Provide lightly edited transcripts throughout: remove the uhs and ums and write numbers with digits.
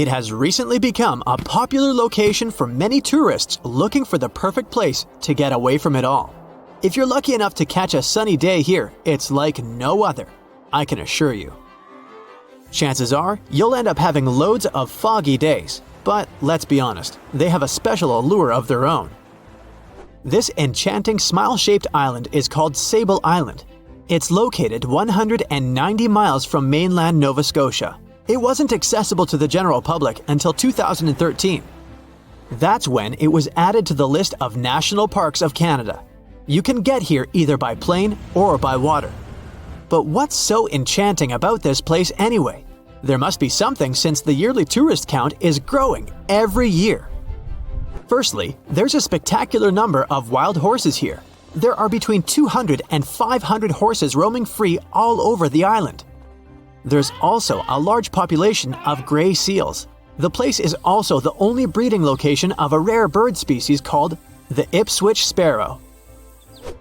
It has recently become a popular location for many tourists looking for the perfect place to get away from it all. If you're lucky enough to catch a sunny day here, it's like no other, I can assure you. Chances are, you'll end up having loads of foggy days, but let's be honest, they have a special allure of their own. This enchanting smile-shaped island is called Sable Island. It's located 190 miles from mainland Nova Scotia. It wasn't accessible to the general public until 2013. That's when it was added to the list of National Parks of Canada. You can get here either by plane or by water. But what's so enchanting about this place anyway? There must be something since the yearly tourist count is growing every year. Firstly, there's a spectacular number of wild horses here. There are between 200 and 500 horses roaming free all over the island. There's also a large population of gray seals. The place is also the only breeding location of a rare bird species called the Ipswich sparrow.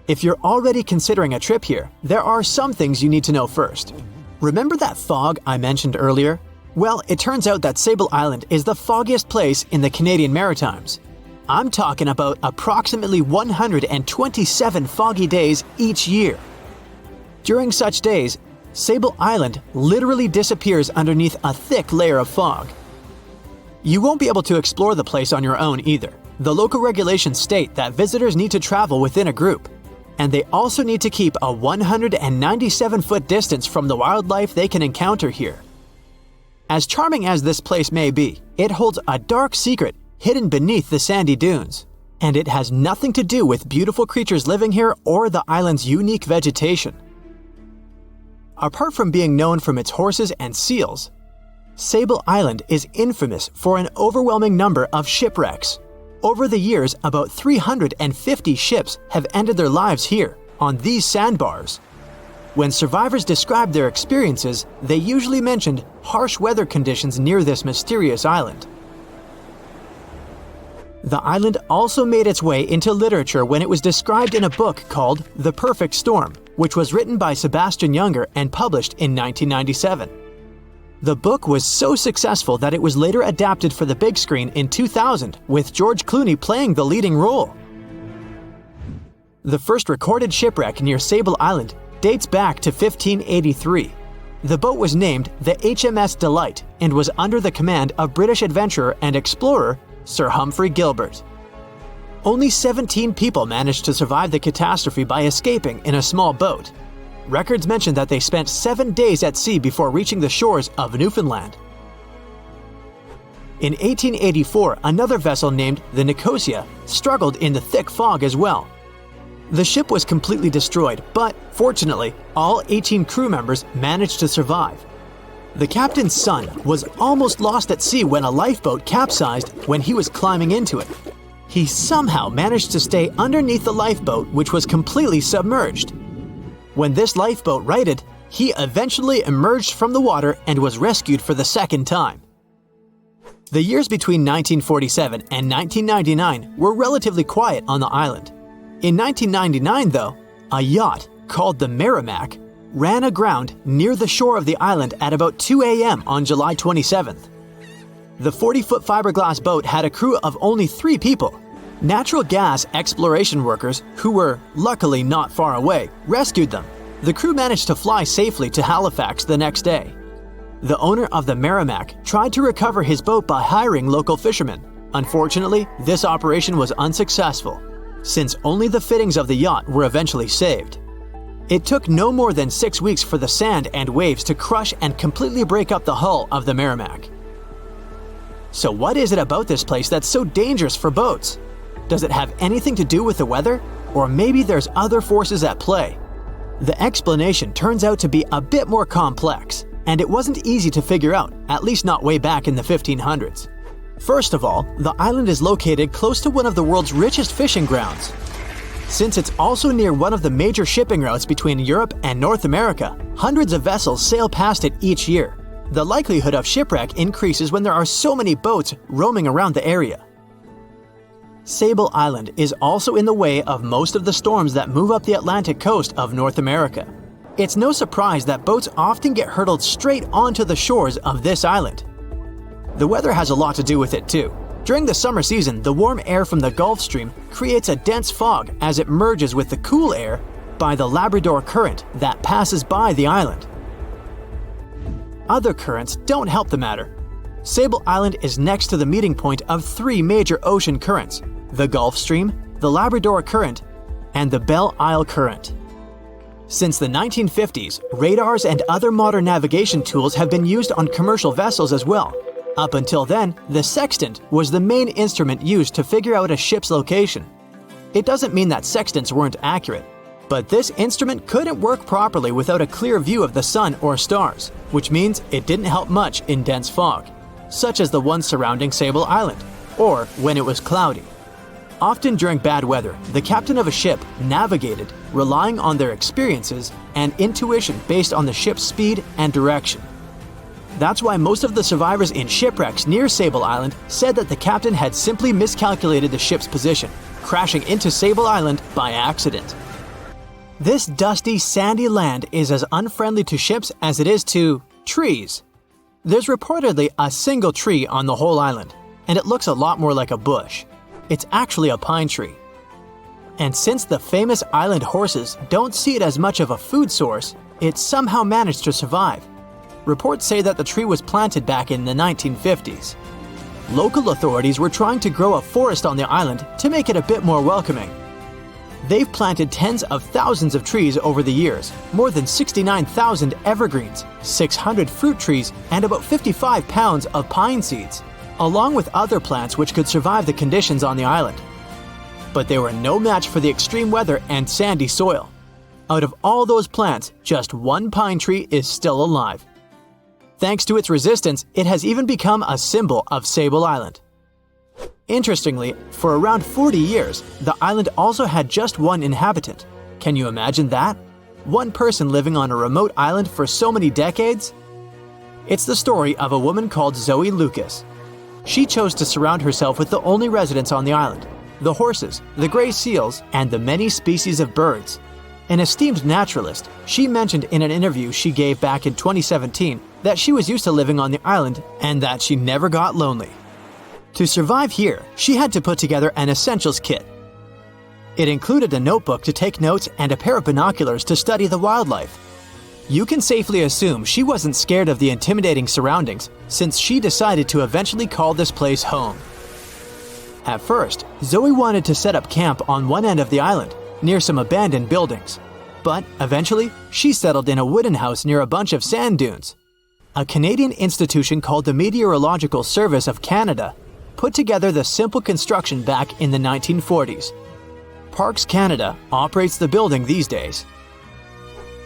If you're already considering a trip here, there are some things you need to know first. Remember that fog I mentioned earlier? Well, it turns out that Sable Island is the foggiest place in the Canadian Maritimes. I'm talking about approximately 127 foggy days each year. During such days, Sable Island literally disappears underneath a thick layer of fog. You won't be able to explore the place on your own either. The local regulations state that visitors need to travel within a group, and they also need to keep a 197-foot distance from the wildlife they can encounter here. As charming as this place may be, it holds a dark secret hidden beneath the sandy dunes, and it has nothing to do with beautiful creatures living here or the island's unique vegetation. Apart from being known from its horses and seals, Sable Island is infamous for an overwhelming number of shipwrecks. Over the years, about 350 ships have ended their lives here, on these sandbars. When survivors described their experiences, they usually mentioned harsh weather conditions near this mysterious island. The island also made its way into literature when it was described in a book called The Perfect Storm, which was written by Sebastian Junger and published in 1997. The book was so successful that it was later adapted for the big screen in 2000, with George Clooney playing the leading role. The first recorded shipwreck near Sable Island dates back to 1583. The boat was named the HMS Delight and was under the command of British adventurer and explorer Sir Humphrey Gilbert. Only 17 people managed to survive the catastrophe by escaping in a small boat. Records mention that they spent 7 days at sea before reaching the shores of Newfoundland. In 1884, another vessel named the Nicosia struggled in the thick fog as well. The ship was completely destroyed, but fortunately, all 18 crew members managed to survive. The captain's son was almost lost at sea when a lifeboat capsized when he was climbing into it. He somehow managed to stay underneath the lifeboat, which was completely submerged. When this lifeboat righted, he eventually emerged from the water and was rescued for the second time. The years between 1947 and 1999 were relatively quiet on the island. In 1999, though, a yacht called the Merrimack ran aground near the shore of the island at about 2 a.m. on July 27th. The 40-foot fiberglass boat had a crew of only 3 people. Natural gas exploration workers, who were luckily not far away, rescued them. The crew managed to fly safely to Halifax the next day. The owner of the Merrimack tried to recover his boat by hiring local fishermen. Unfortunately, this operation was unsuccessful, since only the fittings of the yacht were eventually saved. It took no more than 6 weeks for the sand and waves to crush and completely break up the hull of the Merrimack. So what is it about this place that's so dangerous for boats? Does it have anything to do with the weather? Or maybe there's other forces at play? The explanation turns out to be a bit more complex, and it wasn't easy to figure out, at least not way back in the 1500s. First of all, the island is located close to one of the world's richest fishing grounds. Since it's also near one of the major shipping routes between Europe and North America, hundreds of vessels sail past it each year. The likelihood of shipwreck increases when there are so many boats roaming around the area. Sable Island is also in the way of most of the storms that move up the Atlantic coast of North America. It's no surprise that boats often get hurtled straight onto the shores of this island. The weather has a lot to do with it too. During the summer season, the warm air from the Gulf Stream creates a dense fog as it merges with the cool air by the Labrador Current that passes by the island. Other currents don't help the matter. Sable Island is next to the meeting point of three major ocean currents: the Gulf Stream, the Labrador Current, and the Belle Isle Current. Since the 1950s, radars and other modern navigation tools have been used on commercial vessels as well. Up until then, the sextant was the main instrument used to figure out a ship's location. It doesn't mean that sextants weren't accurate, but this instrument couldn't work properly without a clear view of the sun or stars, which means it didn't help much in dense fog, such as the one surrounding Sable Island, or when it was cloudy. Often during bad weather, the captain of a ship navigated, relying on their experiences and intuition based on the ship's speed and direction. That's why most of the survivors in shipwrecks near Sable Island said that the captain had simply miscalculated the ship's position, crashing into Sable Island by accident. This dusty, sandy land is as unfriendly to ships as it is to trees. There's reportedly a single tree on the whole island, and it looks a lot more like a bush. It's actually a pine tree. And since the famous island horses don't see it as much of a food source, it somehow managed to survive. Reports say that the tree was planted back in the 1950s. Local authorities were trying to grow a forest on the island to make it a bit more welcoming. They've planted tens of thousands of trees over the years, more than 69,000 evergreens, 600 fruit trees, and about 55 pounds of pine seeds, along with other plants which could survive the conditions on the island. But they were no match for the extreme weather and sandy soil. Out of all those plants, just one pine tree is still alive. Thanks to its resistance, it has even become a symbol of Sable Island. Interestingly, for around 40 years, the island also had just one inhabitant. Can you imagine that? One person living on a remote island for so many decades? It's the story of a woman called Zoe Lucas. She chose to surround herself with the only residents on the island: the horses, the gray seals, and the many species of birds. An esteemed naturalist, she mentioned in an interview she gave back in 2017 that she was used to living on the island and that she never got lonely. To survive here, she had to put together an essentials kit. It included a notebook to take notes and a pair of binoculars to study the wildlife. You can safely assume she wasn't scared of the intimidating surroundings, since she decided to eventually call this place home. At first, Zoe wanted to set up camp on one end of the island, near some abandoned buildings. But eventually, she settled in a wooden house near a bunch of sand dunes. A Canadian institution called the Meteorological Service of Canada put together the simple construction back in the 1940s. Parks Canada operates the building these days.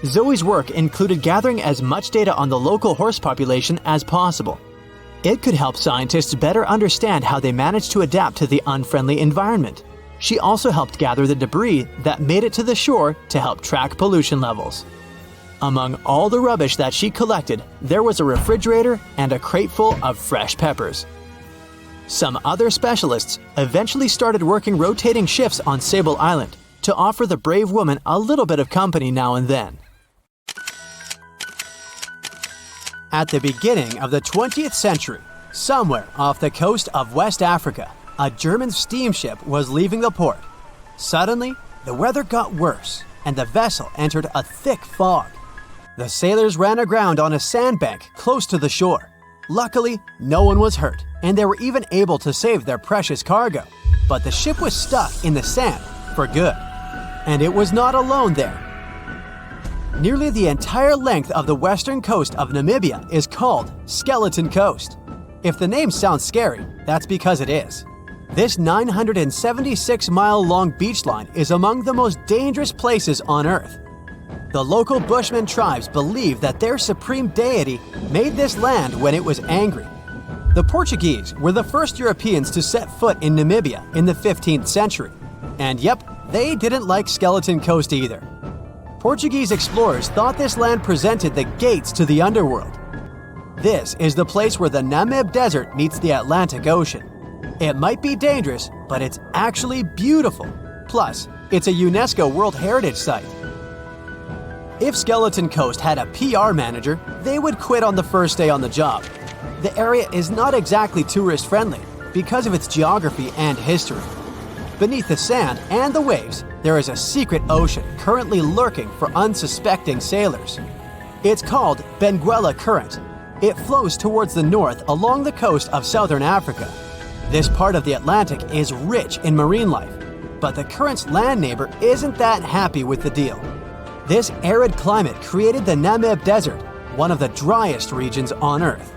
Zoe's work included gathering as much data on the local horse population as possible. It could help scientists better understand how they managed to adapt to the unfriendly environment. She also helped gather the debris that made it to the shore to help track pollution levels. Among all the rubbish that she collected, there was a refrigerator and a crate full of fresh peppers. Some other specialists eventually started working rotating shifts on Sable Island to offer the brave woman a little bit of company now and then. At the beginning of the 20th century, somewhere off the coast of West Africa, a German steamship was leaving the port. Suddenly, the weather got worse, and the vessel entered a thick fog. The sailors ran aground on a sandbank close to the shore. Luckily, no one was hurt, and they were even able to save their precious cargo. But the ship was stuck in the sand for good, and it was not alone there. Nearly the entire length of the western coast of Namibia is called Skeleton Coast. If the name sounds scary, that's because it is. This 976-mile-long beach line is among the most dangerous places on Earth. The local Bushman tribes believe that their supreme deity made this land when it was angry. The Portuguese were the first Europeans to set foot in Namibia in the 15th century. And yep, they didn't like Skeleton Coast either. Portuguese explorers thought this land presented the gates to the underworld. This is the place where the Namib Desert meets the Atlantic Ocean. It might be dangerous, but it's actually beautiful. Plus, it's a UNESCO World Heritage Site. If Skeleton Coast had a PR manager, they would quit on the first day on the job. The area is not exactly tourist-friendly because of its geography and history. Beneath the sand and the waves, there is a secret ocean currently lurking for unsuspecting sailors. It's called Benguela Current. It flows towards the north along the coast of southern Africa. This part of the Atlantic is rich in marine life, but the current's land neighbor isn't that happy with the deal. This arid climate created the Namib Desert, one of the driest regions on Earth.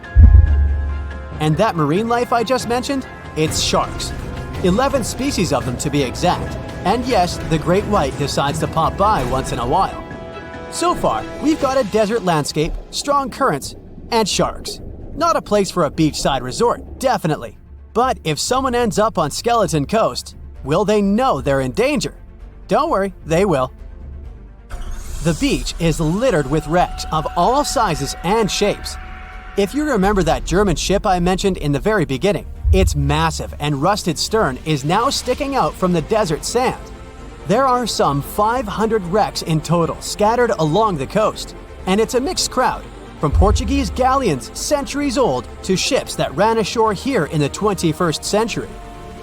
And that marine life I just mentioned? It's sharks. 11 species of them to be exact. And yes, the great white decides to pop by once in a while. So far, we've got a desert landscape, strong currents, and sharks. Not a place for a beachside resort, definitely. But if someone ends up on Skeleton Coast, will they know they're in danger? Don't worry, they will. The beach is littered with wrecks of all sizes and shapes. If you remember that German ship I mentioned in the very beginning, its massive and rusted stern is now sticking out from the desert sand. There are some 500 wrecks in total scattered along the coast, and it's a mixed crowd, from Portuguese galleons centuries old to ships that ran ashore here in the 21st century.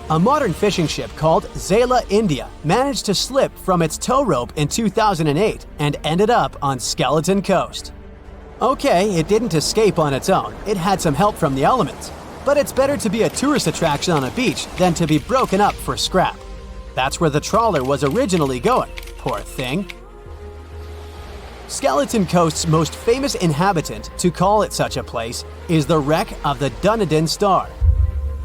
A modern fishing ship called Zela India managed to slip from its tow rope in 2008 and ended up on Skeleton Coast. Okay, it didn't escape on its own, it had some help from the elements. But it's better to be a tourist attraction on a beach than to be broken up for scrap. That's where the trawler was originally going, poor thing. Skeleton Coast's most famous inhabitant, to call it such a place, is the wreck of the Dunedin Star.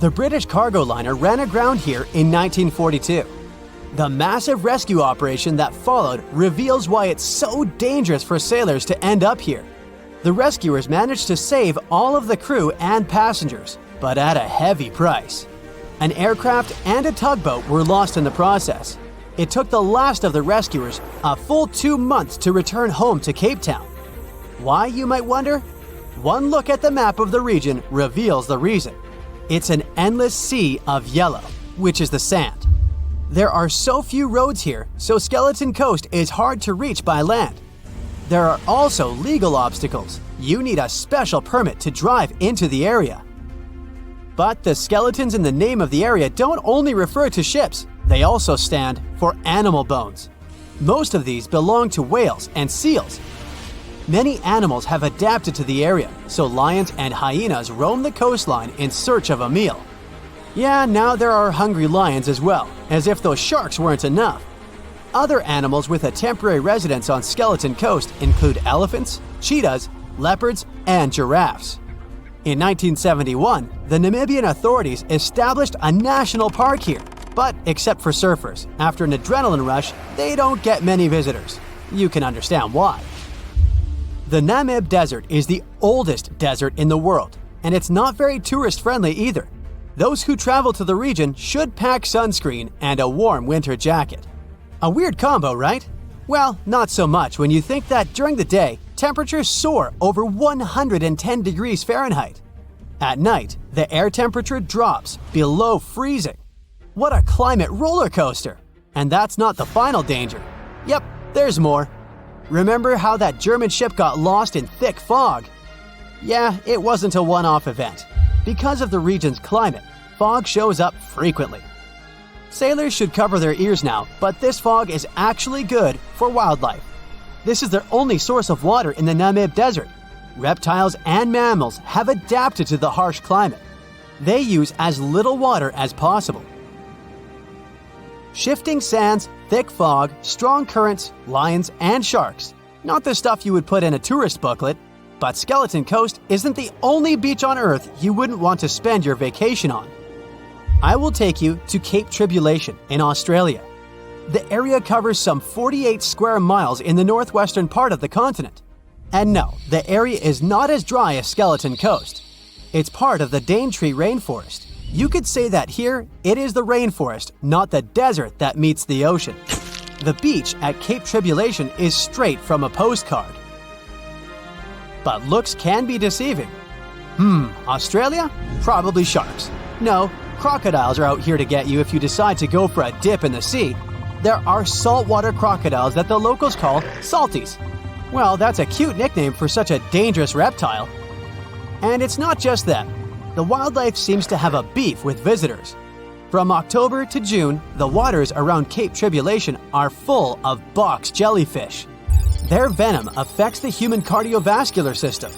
The British cargo liner ran aground here in 1942. The massive rescue operation that followed reveals why it's so dangerous for sailors to end up here. The rescuers managed to save all of the crew and passengers, but at a heavy price. An aircraft and a tugboat were lost in the process. It took the last of the rescuers a full 2 months to return home to Cape Town. Why, you might wonder? One look at the map of the region reveals the reason. It's an endless sea of yellow, which is the sand. There are so few roads here, so Skeleton Coast is hard to reach by land. There are also legal obstacles. You need a special permit to drive into the area. But the skeletons in the name of the area don't only refer to ships, they also stand for animal bones. Most of these belong to whales and seals. Many animals have adapted to the area, so lions and hyenas roam the coastline in search of a meal. Yeah, now there are hungry lions as well, as if those sharks weren't enough. Other animals with a temporary residence on Skeleton Coast include elephants, cheetahs, leopards, and giraffes. In 1971, the Namibian authorities established a national park here, but except for surfers, after an adrenaline rush, they don't get many visitors. You can understand why. The Namib Desert is the oldest desert in the world, and it's not very tourist-friendly either. Those who travel to the region should pack sunscreen and a warm winter jacket. A weird combo, right? Well, not so much when you think that during the day, temperatures soar over 110 degrees Fahrenheit. At night, the air temperature drops below freezing. What a climate roller coaster! And that's not the final danger. Yep, there's more. Remember how that German ship got lost in thick fog? Yeah, it wasn't a one-off event. Because of the region's climate, fog shows up frequently. Sailors should cover their ears now, but this fog is actually good for wildlife. This is their only source of water in the Namib Desert. Reptiles and mammals have adapted to the harsh climate. They use as little water as possible. Shifting sands, thick fog, strong currents, lions, and sharks. Not the stuff you would put in a tourist booklet, but Skeleton Coast isn't the only beach on Earth you wouldn't want to spend your vacation on. I will take you to Cape Tribulation in Australia. The area covers some 48 square miles in the northwestern part of the continent. And no, the area is not as dry as Skeleton Coast. It's part of the Daintree rainforest. You could say that here, it is the rainforest, not the desert that meets the ocean. The beach at Cape Tribulation is straight from a postcard. But looks can be deceiving. Australia? Probably sharks. No, crocodiles are out here to get you if you decide to go for a dip in the sea. There are saltwater crocodiles that the locals call salties. Well, that's a cute nickname for such a dangerous reptile. And it's not just them. The wildlife seems to have a beef with visitors. From October to June, the waters around Cape Tribulation are full of box jellyfish. Their venom affects the human cardiovascular system.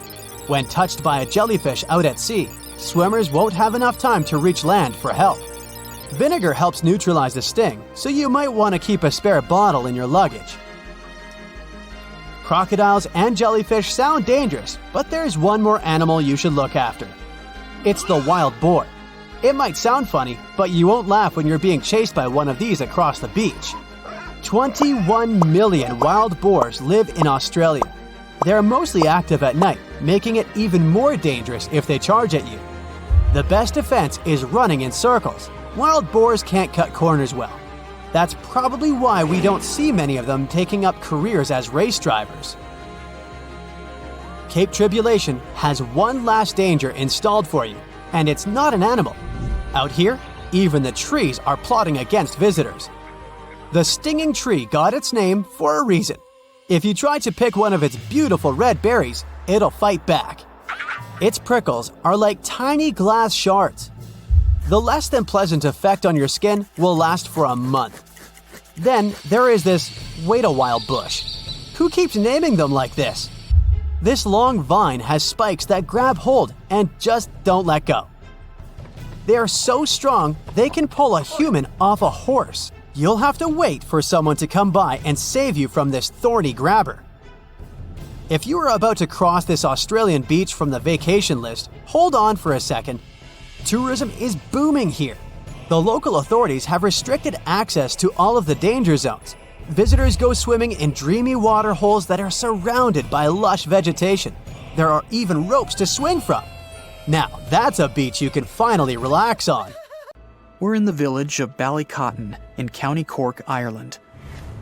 When touched by a jellyfish out at sea, swimmers won't have enough time to reach land for help. Vinegar helps neutralize the sting, so you might want to keep a spare bottle in your luggage. Crocodiles and jellyfish sound dangerous, but there's one more animal you should look after. It's the wild boar. It might sound funny, but you won't laugh when you're being chased by one of these across the beach. 21 million wild boars live in Australia. They're mostly active at night, making it even more dangerous if they charge at you. The best defense is running in circles. Wild boars can't cut corners well. That's probably why we don't see many of them taking up careers as race drivers. Cape Tribulation has one last danger installed for you, and it's not an animal. Out here, even the trees are plotting against visitors. The stinging tree got its name for a reason. If you try to pick one of its beautiful red berries, it'll fight back. Its prickles are like tiny glass shards. The less than pleasant effect on your skin will last for a month. Then there is this wait-a-while bush. Who keeps naming them like this? This long vine has spikes that grab hold and just don't let go. They are so strong they can pull a human off a horse. You'll have to wait for someone to come by and save you from this thorny grabber. If you are about to cross this Australian beach from the vacation list, hold on for a second. Tourism is booming here. The local authorities have restricted access to all of the danger zones. Visitors go swimming in dreamy water holes that are surrounded by lush vegetation. There are even ropes to swing from. Now, that's a beach you can finally relax on. We're in the village of Ballycotton in County Cork, Ireland.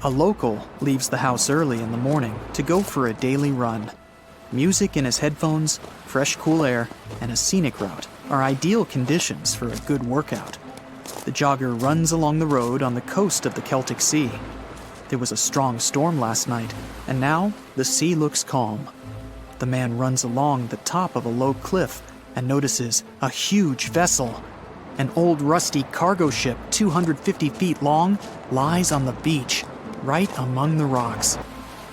A local leaves the house early in the morning to go for a daily run. Music in his headphones, fresh cool air, and a scenic route are ideal conditions for a good workout. The jogger runs along the road on the coast of the Celtic Sea. There was a strong storm last night, and now the sea looks calm. The man runs along the top of a low cliff and notices a huge vessel. An old rusty cargo ship 250 feet long lies on the beach, right among the rocks.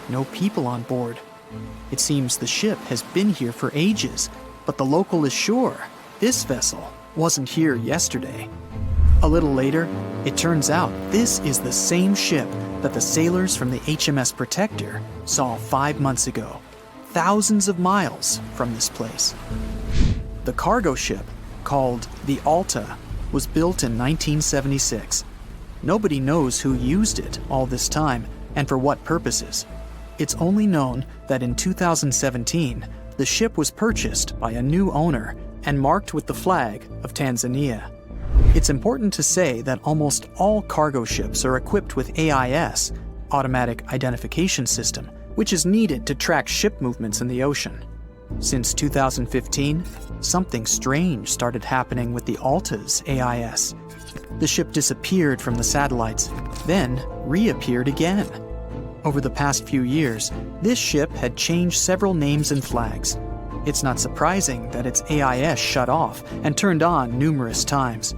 No people on board. It seems the ship has been here for ages, but the local is sure this vessel wasn't here yesterday. A little later, it turns out this is the same ship that the sailors from the HMS Protector saw 5 months ago, thousands of miles from this place. The cargo ship, called the Alta, was built in 1976. Nobody knows who used it all this time and for what purposes. It's only known that in 2017, the ship was purchased by a new owner and marked with the flag of Tanzania. It's important to say that almost all cargo ships are equipped with AIS, Automatic Identification System, which is needed to track ship movements in the ocean. Since 2015, something strange started happening with the Alta's AIS. The ship disappeared from the satellites, then reappeared again. Over the past few years, this ship had changed several names and flags. It's not surprising that its AIS shut off and turned on numerous times.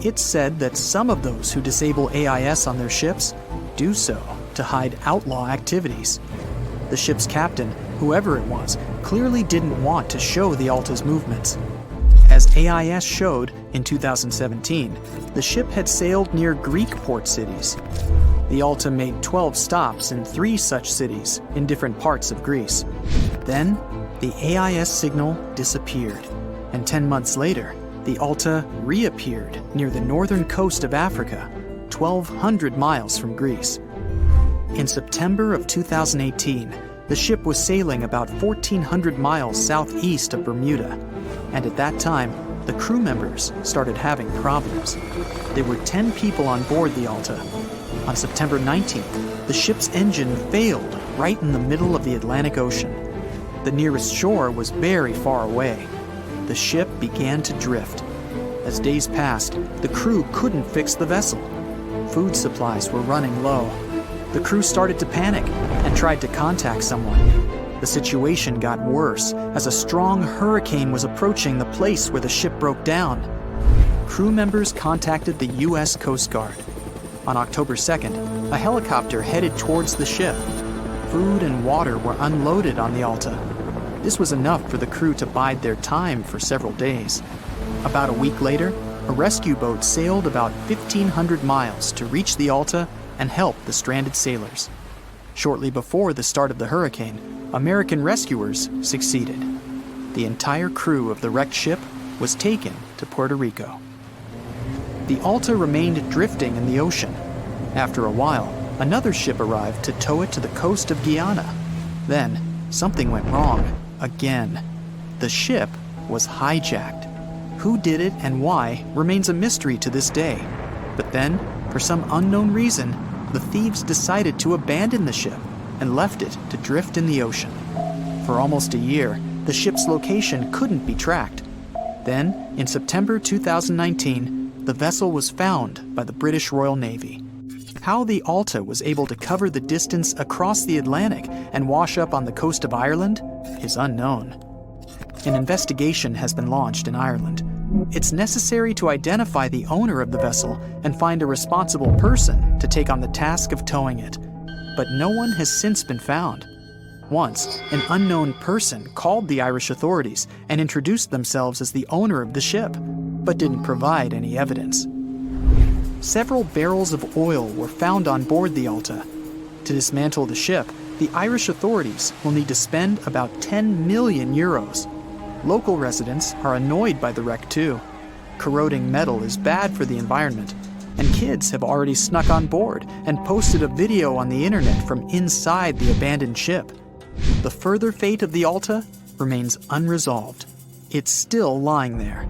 It's said that some of those who disable AIS on their ships do so to hide outlaw activities. The ship's captain, whoever it was, clearly didn't want to show the Alta's movements. As AIS showed in 2017, the ship had sailed near Greek port cities. The Alta made 12 stops in 3 such cities in different parts of Greece. Then, the AIS signal disappeared, and 10 months later, the Alta reappeared near the northern coast of Africa, 1,200 miles from Greece. In September of 2018, the ship was sailing about 1,400 miles southeast of Bermuda, and at that time, the crew members started having problems. There were 10 people on board the Alta. On September 19th, the ship's engine failed right in the middle of the Atlantic Ocean. The nearest shore was very far away. The ship began to drift. As days passed, the crew couldn't fix the vessel. Food supplies were running low. The crew started to panic and tried to contact someone. The situation got worse as a strong hurricane was approaching the place where the ship broke down. Crew members contacted the U.S. Coast Guard. On October 2nd, a helicopter headed towards the ship. Food and water were unloaded on the Alta. This was enough for the crew to bide their time for several days. About a week later, a rescue boat sailed about 1,500 miles to reach the Alta and help the stranded sailors. Shortly before the start of the hurricane, American rescuers succeeded. The entire crew of the wrecked ship was taken to Puerto Rico. The Alta remained drifting in the ocean. After a while, another ship arrived to tow it to the coast of Guyana. Then, something went wrong again. The ship was hijacked. Who did it and why remains a mystery to this day. But then, for some unknown reason, the thieves decided to abandon the ship and left it to drift in the ocean. For almost a year, the ship's location couldn't be tracked. Then, in September 2019, the vessel was found by the British Royal Navy. How the Alta was able to cover the distance across the Atlantic and wash up on the coast of Ireland is unknown. An investigation has been launched in Ireland. It's necessary to identify the owner of the vessel and find a responsible person to take on the task of towing it. But no one has since been found. Once, an unknown person called the Irish authorities and introduced themselves as the owner of the ship, but didn't provide any evidence. Several barrels of oil were found on board the Alta. To dismantle the ship, the Irish authorities will need to spend about 10 million euros. Local residents are annoyed by the wreck too. Corroding metal is bad for the environment, and kids have already snuck on board and posted a video on the internet from inside the abandoned ship. The further fate of the Alta remains unresolved. It's still lying there.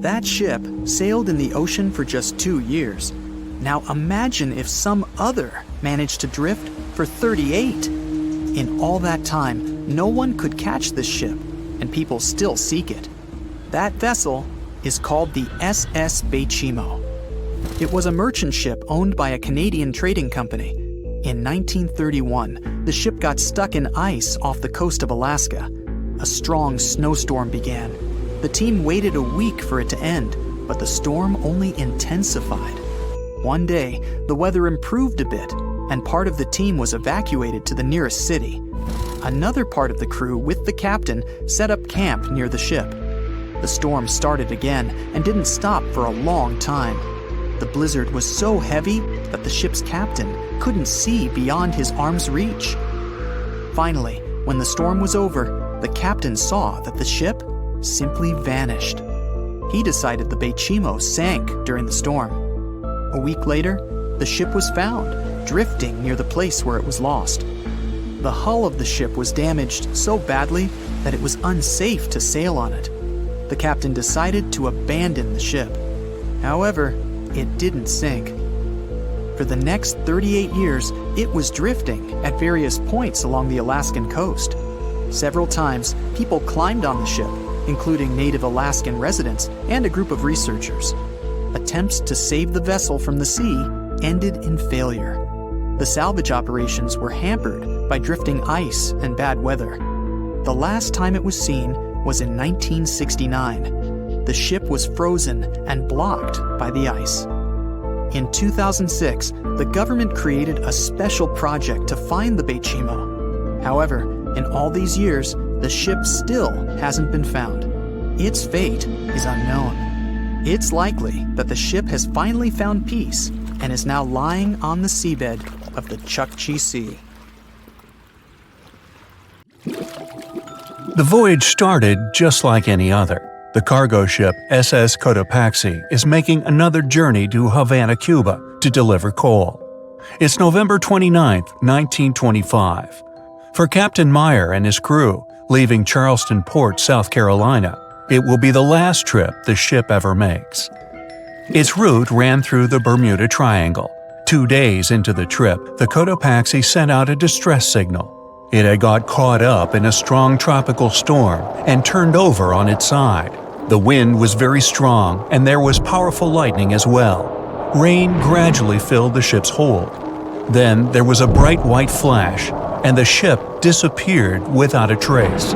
That ship sailed in the ocean for just 2 years. Now imagine if some other managed to drift for 38. In all that time, no one could catch this ship, and people still seek it. That vessel is called the SS Bechimo. It was a merchant ship owned by a Canadian trading company. In 1931, the ship got stuck in ice off the coast of Alaska. A strong snowstorm began. The team waited a week for it to end, but the storm only intensified. One day, the weather improved a bit, and part of the team was evacuated to the nearest city. Another part of the crew, with the captain, set up camp near the ship. The storm started again and didn't stop for a long time. The blizzard was so heavy that the ship's captain couldn't see beyond his arm's reach. Finally, when the storm was over, the captain saw that the ship simply vanished. He decided the Bechimo sank during the storm. A week later, the ship was found, drifting near the place where it was lost. The hull of the ship was damaged so badly that it was unsafe to sail on it. The captain decided to abandon the ship. However, it didn't sink. For the next 38 years, it was drifting at various points along the Alaskan coast. Several times, people climbed on the ship, including native Alaskan residents and a group of researchers. Attempts to save the vessel from the sea ended in failure. The salvage operations were hampered by drifting ice and bad weather. The last time it was seen was in 1969. The ship was frozen and blocked by the ice. In 2006, the government created a special project to find the Bechimo. However, in all these years, the ship still hasn't been found. Its fate is unknown. It's likely that the ship has finally found peace and is now lying on the seabed of the Chukchi Sea. The voyage started just like any other. The cargo ship SS Cotopaxi is making another journey to Havana, Cuba to deliver coal. It's November 29, 1925. For Captain Meyer and his crew, leaving Charleston Port, South Carolina, it will be the last trip the ship ever makes. Its route ran through the Bermuda Triangle. 2 days into the trip, the Cotopaxi sent out a distress signal. It had got caught up in a strong tropical storm and turned over on its side. The wind was very strong and there was powerful lightning as well. Rain gradually filled the ship's hold. Then there was a bright white flash, and the ship disappeared without a trace.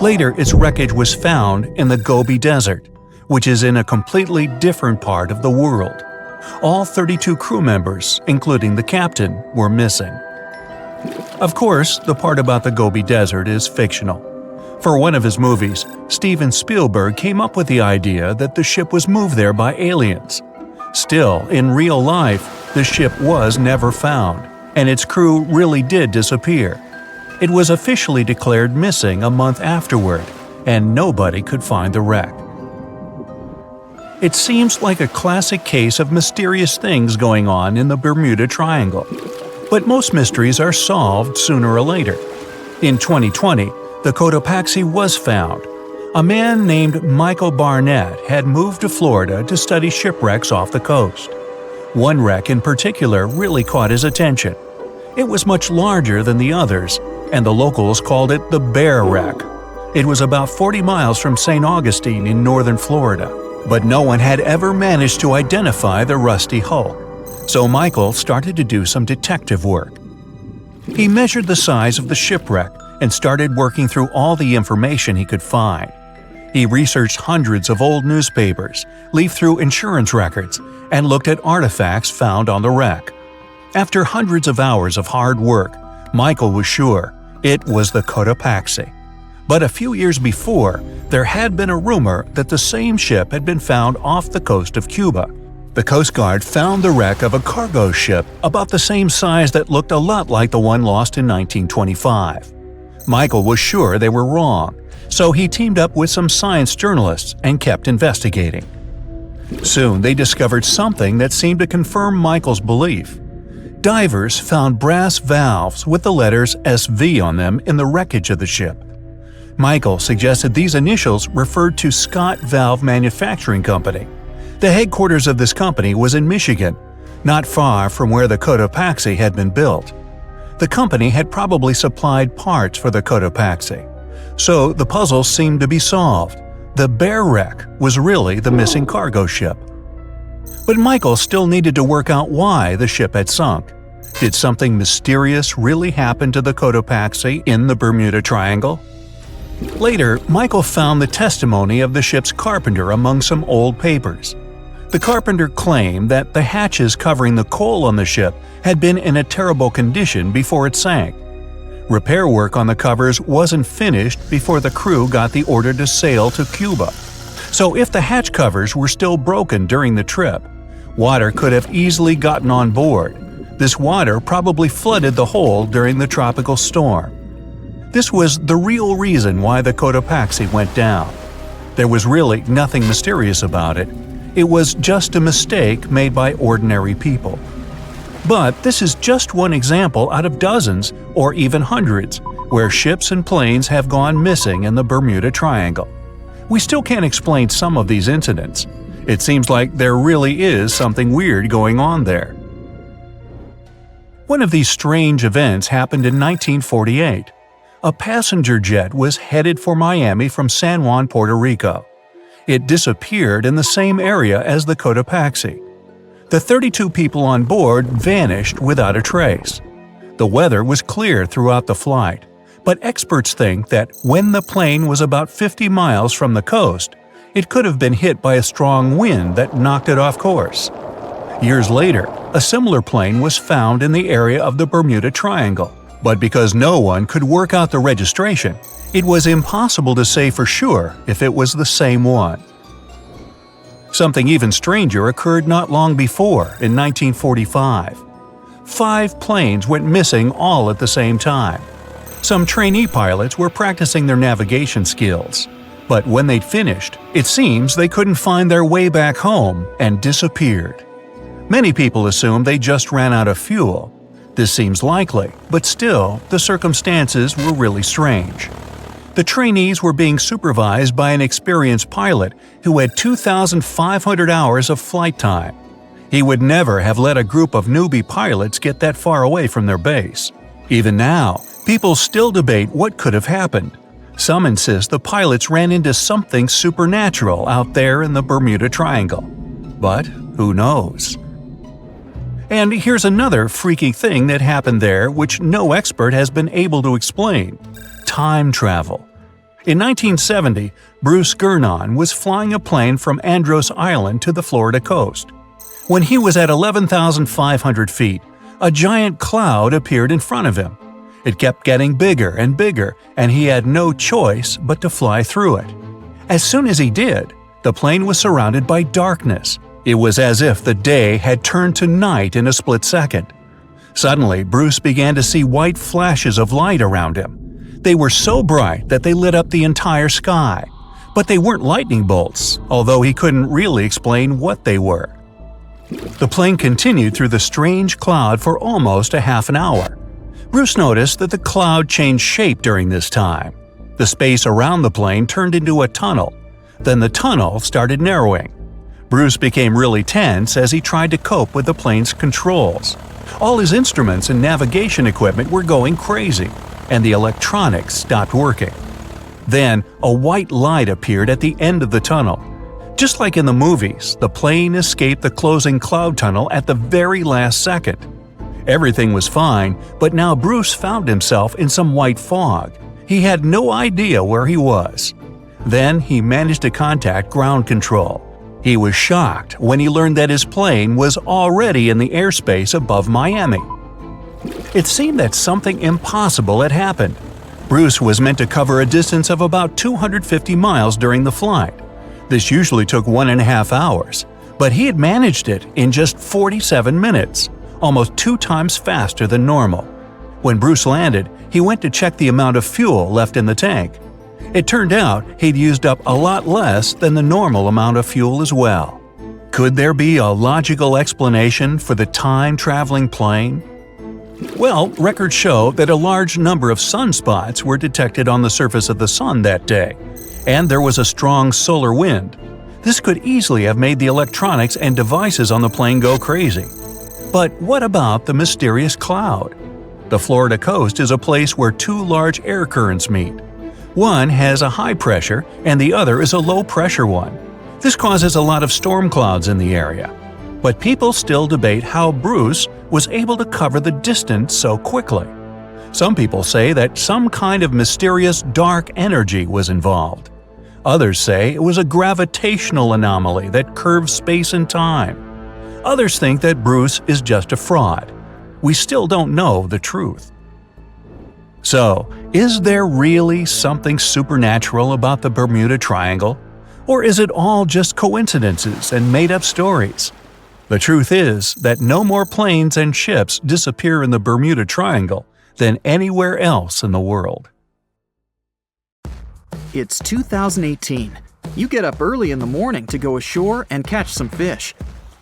Later, its wreckage was found in the Gobi Desert, which is in a completely different part of the world. All 32 crew members, including the captain, were missing. Of course, the part about the Gobi Desert is fictional. For one of his movies, Steven Spielberg came up with the idea that the ship was moved there by aliens. Still, in real life, the ship was never found, and its crew really did disappear. It was officially declared missing a month afterward, and nobody could find the wreck. It seems like a classic case of mysterious things going on in the Bermuda Triangle. But most mysteries are solved sooner or later. In 2020, the Cotopaxi was found. A man named Michael Barnett had moved to Florida to study shipwrecks off the coast. One wreck in particular really caught his attention. It was much larger than the others, and the locals called it the Bear Wreck. It was about 40 miles from St. Augustine in northern Florida, but no one had ever managed to identify the rusty hull. So Michael started to do some detective work. He measured the size of the shipwreck and started working through all the information he could find. He researched hundreds of old newspapers, leafed through insurance records, and looked at artifacts found on the wreck. After hundreds of hours of hard work, Michael was sure it was the Cotopaxi. But a few years before, there had been a rumor that the same ship had been found off the coast of Cuba. The Coast Guard found the wreck of a cargo ship about the same size that looked a lot like the one lost in 1925. Michael was sure they were wrong, so he teamed up with some science journalists and kept investigating. Soon they discovered something that seemed to confirm Michael's belief. Divers found brass valves with the letters SV on them in the wreckage of the ship. Michael suggested these initials referred to Scott Valve Manufacturing Company. The headquarters of this company was in Michigan, not far from where the Cotopaxi had been built. The company had probably supplied parts for the Cotopaxi. So the puzzle seemed to be solved. The Bear Wreck was really the missing cargo ship. But Michael still needed to work out why the ship had sunk. Did something mysterious really happen to the Cotopaxi in the Bermuda Triangle? Later, Michael found the testimony of the ship's carpenter among some old papers. The carpenter claimed that the hatches covering the coal on the ship had been in a terrible condition before it sank. Repair work on the covers wasn't finished before the crew got the order to sail to Cuba. So if the hatch covers were still broken during the trip, water could have easily gotten on board. This water probably flooded the hold during the tropical storm. This was the real reason why the Cotopaxi went down. There was really nothing mysterious about it. It was just a mistake made by ordinary people. But this is just one example out of dozens, or even hundreds, where ships and planes have gone missing in the Bermuda Triangle. We still can't explain some of these incidents. It seems like there really is something weird going on there. One of these strange events happened in 1948. A passenger jet was headed for Miami from San Juan, Puerto Rico. It disappeared in the same area as the Cotopaxi. The 32 people on board vanished without a trace. The weather was clear throughout the flight, but experts think that when the plane was about 50 miles from the coast, it could have been hit by a strong wind that knocked it off course. Years later, a similar plane was found in the area of the Bermuda Triangle, but because no one could work out the registration, it was impossible to say for sure if it was the same one. Something even stranger occurred not long before, in 1945. 5 planes went missing all at the same time. Some trainee pilots were practicing their navigation skills, but when they'd finished, it seems they couldn't find their way back home and disappeared. Many people assume they just ran out of fuel. This seems likely, but still, the circumstances were really strange. The trainees were being supervised by an experienced pilot who had 2,500 hours of flight time. He would never have let a group of newbie pilots get that far away from their base. Even now, people still debate what could have happened. Some insist the pilots ran into something supernatural out there in the Bermuda Triangle. But who knows? And here's another freaky thing that happened there which no expert has been able to explain: time travel. In 1970, Bruce Gernon was flying a plane from Andros Island to the Florida coast. When he was at 11,500 feet, a giant cloud appeared in front of him. It kept getting bigger and bigger, and he had no choice but to fly through it. As soon as he did, the plane was surrounded by darkness. It was as if the day had turned to night in a split second. Suddenly, Bruce began to see white flashes of light around him. They were so bright that they lit up the entire sky. But they weren't lightning bolts, although he couldn't really explain what they were. The plane continued through the strange cloud for almost a half an hour. Bruce noticed that the cloud changed shape during this time. The space around the plane turned into a tunnel. Then the tunnel started narrowing. Bruce became really tense as he tried to cope with the plane's controls. All his instruments and navigation equipment were going crazy, and the electronics stopped working. Then, a white light appeared at the end of the tunnel. Just like in the movies, the plane escaped the closing cloud tunnel at the very last second. Everything was fine, but now Bruce found himself in some white fog. He had no idea where he was. Then he managed to contact ground control. He was shocked when he learned that his plane was already in the airspace above Miami. It seemed that something impossible had happened. Bruce was meant to cover a distance of about 250 miles during the flight. This usually took 1.5 hours, but he had managed it in just 47 minutes, almost 2 times faster than normal. When Bruce landed, he went to check the amount of fuel left in the tank. It turned out he'd used up a lot less than the normal amount of fuel as well. Could there be a logical explanation for the time-traveling plane? Well, records show that a large number of sunspots were detected on the surface of the sun that day, and there was a strong solar wind. This could easily have made the electronics and devices on the plane go crazy. But what about the mysterious cloud? The Florida coast is a place where 2 large air currents meet. One has a high pressure and the other is a low pressure one. This causes a lot of storm clouds in the area. But people still debate how Bruce was able to cover the distance so quickly. Some people say that some kind of mysterious dark energy was involved. Others say it was a gravitational anomaly that curves space and time. Others think that Bruce is just a fraud. We still don't know the truth. So, is there really something supernatural about the Bermuda Triangle? Or is it all just coincidences and made-up stories? The truth is that no more planes and ships disappear in the Bermuda Triangle than anywhere else in the world. It's 2018. You get up early in the morning to go ashore and catch some fish.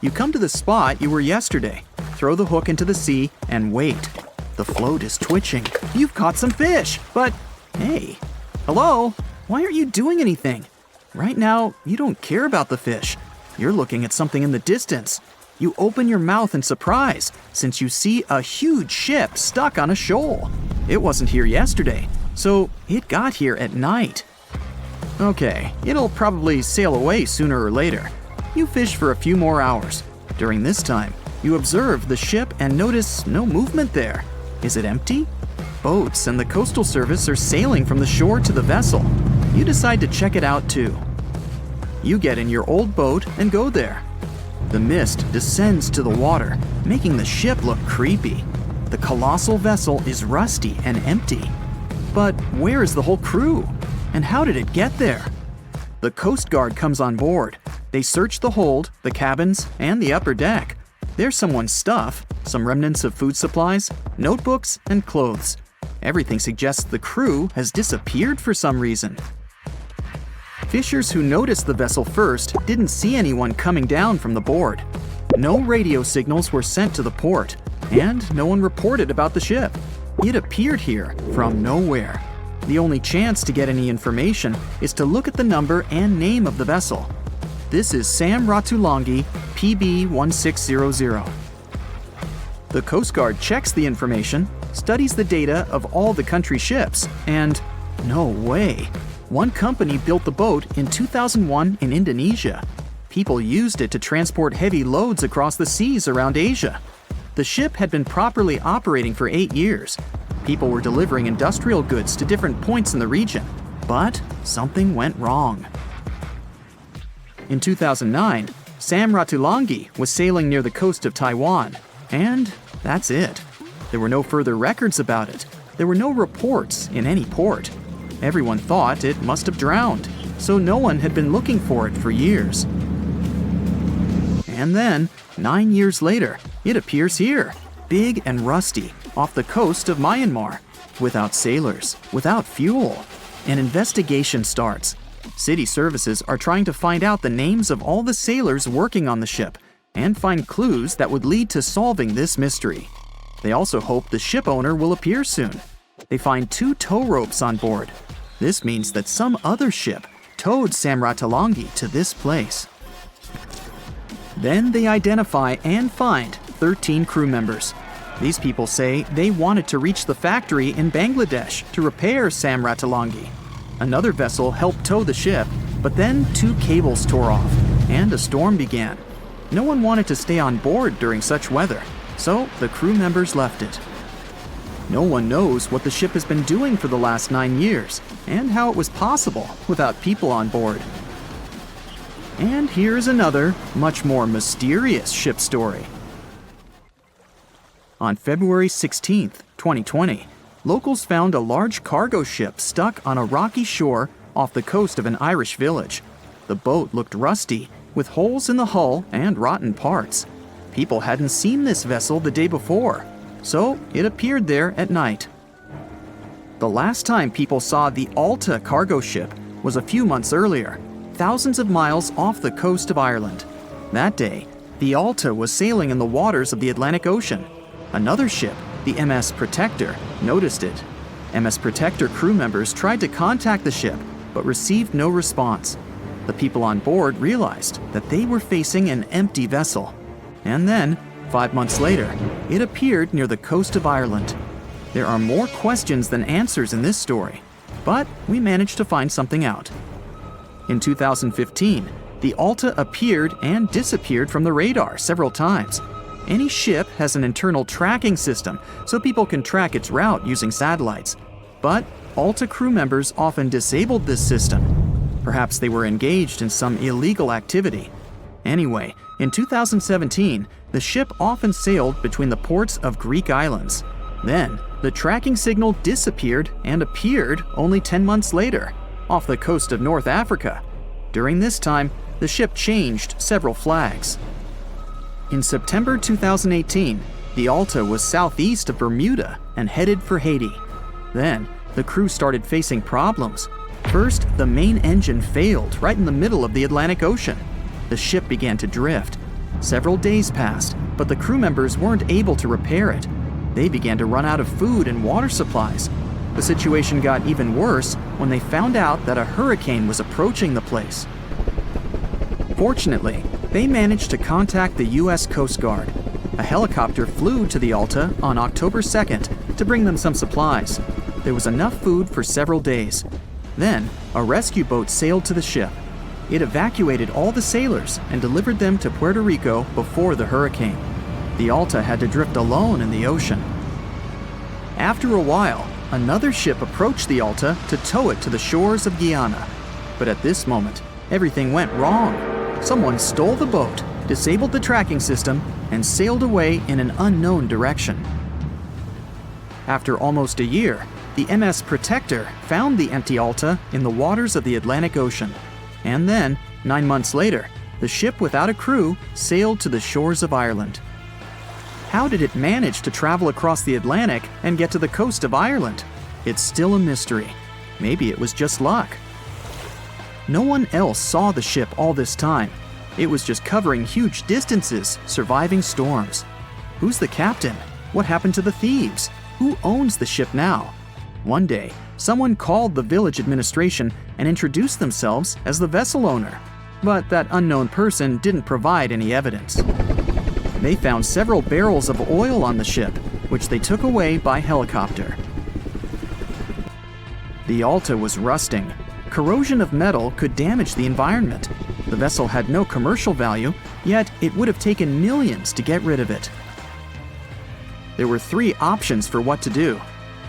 You come to the spot you were yesterday, throw the hook into the sea, and wait. The float is twitching. You've caught some fish, but hey, hello? Why aren't you doing anything? Right now, you don't care about the fish. You're looking at something in the distance. You open your mouth in surprise since you see a huge ship stuck on a shoal. It wasn't here yesterday, so it got here at night. Okay, it'll probably sail away sooner or later. You fish for a few more hours. During this time, you observe the ship and notice no movement there. Is it empty? Boats and the Coastal Service are sailing from the shore to the vessel. You decide to check it out too. You get in your old boat and go there. The mist descends to the water, making the ship look creepy. The colossal vessel is rusty and empty. But where is the whole crew? And how did it get there? The Coast Guard comes on board. They search the hold, the cabins, and the upper deck. There's someone's stuff, some remnants of food supplies, notebooks, and clothes. Everything suggests the crew has disappeared for some reason. Fishers who noticed the vessel first didn't see anyone coming down from the board. No radio signals were sent to the port, and no one reported about the ship. It appeared here from nowhere. The only chance to get any information is to look at the number and name of the vessel. This is Sam Ratulangi, PB 1600. The Coast Guard checks the information, studies the data of all the country ships, and no way. One company built the boat in 2001 in Indonesia. People used it to transport heavy loads across the seas around Asia. The ship had been properly operating for 8 years. People were delivering industrial goods to different points in the region, but something went wrong. In 2009, Sam Ratulangi was sailing near the coast of Taiwan, and that's it. There were no further records about it. There were no reports in any port. Everyone thought it must have drowned, so no one had been looking for it for years. And then, 9 years later, it appears here, big and rusty, off the coast of Myanmar, without sailors, without fuel. An investigation starts. City services are trying to find out the names of all the sailors working on the ship and find clues that would lead to solving this mystery. They also hope the ship owner will appear soon. They find 2 tow ropes on board. This means that some other ship towed Sam Ratulangi to this place. Then they identify and find 13 crew members. These people say they wanted to reach the factory in Bangladesh to repair Sam Ratulangi. Another vessel helped tow the ship, but then 2 cables tore off, and a storm began. No one wanted to stay on board during such weather, so the crew members left it. No one knows what the ship has been doing for the last 9 years, and how it was possible without people on board. And here's another, much more mysterious ship story. On February 16, 2020, locals found a large cargo ship stuck on a rocky shore off the coast of an Irish village. The boat looked rusty, with holes in the hull and rotten parts. People hadn't seen this vessel the day before, so it appeared there at night. The last time people saw the Alta cargo ship was a few months earlier, thousands of miles off the coast of Ireland. That day, the Alta was sailing in the waters of the Atlantic Ocean. Another ship, the MS Protector, noticed it. MS Protector crew members tried to contact the ship, but received no response. The people on board realized that they were facing an empty vessel. And then, 5 months later, it appeared near the coast of Ireland. There are more questions than answers in this story, but we managed to find something out. In 2015, the Alta appeared and disappeared from the radar several times. Any ship has an internal tracking system, so people can track its route using satellites. But Alta crew members often disabled this system. Perhaps they were engaged in some illegal activity. Anyway, in 2017, the ship often sailed between the ports of Greek islands. Then, the tracking signal disappeared and appeared only 10 months later, off the coast of North Africa. During this time, the ship changed several flags. In September 2018, the Alta was southeast of Bermuda and headed for Haiti. Then, the crew started facing problems. First, the main engine failed right in the middle of the Atlantic Ocean. The ship began to drift. Several days passed, but the crew members weren't able to repair it. They began to run out of food and water supplies. The situation got even worse when they found out that a hurricane was approaching the place. Fortunately, they managed to contact the U.S. Coast Guard. A helicopter flew to the Alta on October 2nd to bring them some supplies. There was enough food for several days. Then, a rescue boat sailed to the ship. It evacuated all the sailors and delivered them to Puerto Rico before the hurricane. The Alta had to drift alone in the ocean. After a while, another ship approached the Alta to tow it to the shores of Guyana. But at this moment, everything went wrong. Someone stole the boat, disabled the tracking system, and sailed away in an unknown direction. After almost a year, the MS Protector found the empty Alta in the waters of the Atlantic Ocean. And then, 9 months later, the ship without a crew sailed to the shores of Ireland. How did it manage to travel across the Atlantic and get to the coast of Ireland? It's still a mystery. Maybe it was just luck. No one else saw the ship all this time. It was just covering huge distances, surviving storms. Who's the captain? What happened to the thieves? Who owns the ship now? One day, someone called the village administration and introduced themselves as the vessel owner. But that unknown person didn't provide any evidence. They found several barrels of oil on the ship, which they took away by helicopter. The Alta was rusting. Corrosion of metal could damage the environment. The vessel had no commercial value, yet it would have taken millions to get rid of it. There were 3 options for what to do: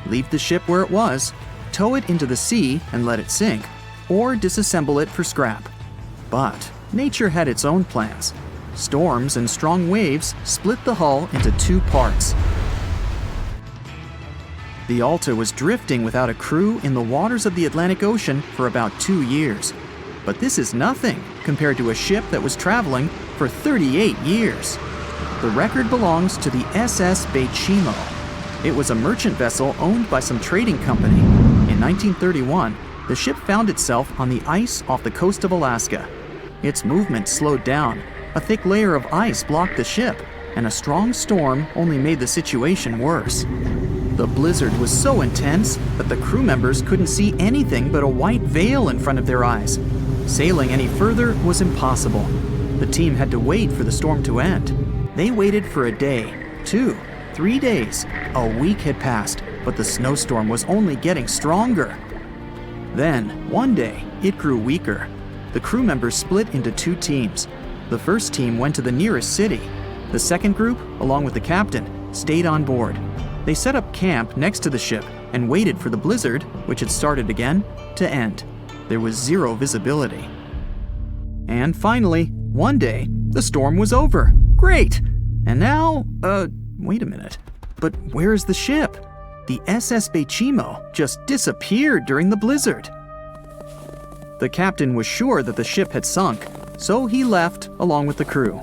leave the ship where it was, tow it into the sea and let it sink, or disassemble it for scrap. But nature had its own plans. Storms and strong waves split the hull into 2 parts. The Alta was drifting without a crew in the waters of the Atlantic Ocean for about 2 years. But this is nothing compared to a ship that was traveling for 38 years. The record belongs to the SS Bechimo. It was a merchant vessel owned by some trading company. In 1931, the ship found itself on the ice off the coast of Alaska. Its movement slowed down. A thick layer of ice blocked the ship, and a strong storm only made the situation worse. The blizzard was so intense that the crew members couldn't see anything but a white veil in front of their eyes. Sailing any further was impossible. The team had to wait for the storm to end. They waited for a day, 2, 3 days. A week had passed, but the snowstorm was only getting stronger. Then, one day, it grew weaker. The crew members split into 2 teams. The first team went to the nearest city. The second group, along with the captain, stayed on board. They set up camp next to the ship and waited for the blizzard, which had started again, to end. There was 0 visibility. And finally, one day, the storm was over. Great! And now, wait a minute. But where is the ship? The SS Bechimo just disappeared during the blizzard. The captain was sure that the ship had sunk, so he left along with the crew.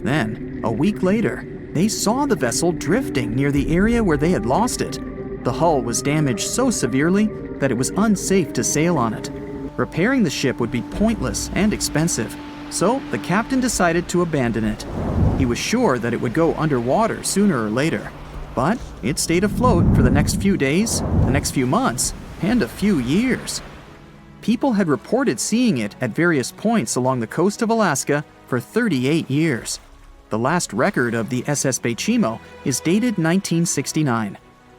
Then, a week later, they saw the vessel drifting near the area where they had lost it. The hull was damaged so severely that it was unsafe to sail on it. Repairing the ship would be pointless and expensive, so the captain decided to abandon it. He was sure that it would go underwater sooner or later, but it stayed afloat for the next few days, the next few months, and a few years. People had reported seeing it at various points along the coast of Alaska for 38 years. The last record of the SS Bechimo is dated 1969.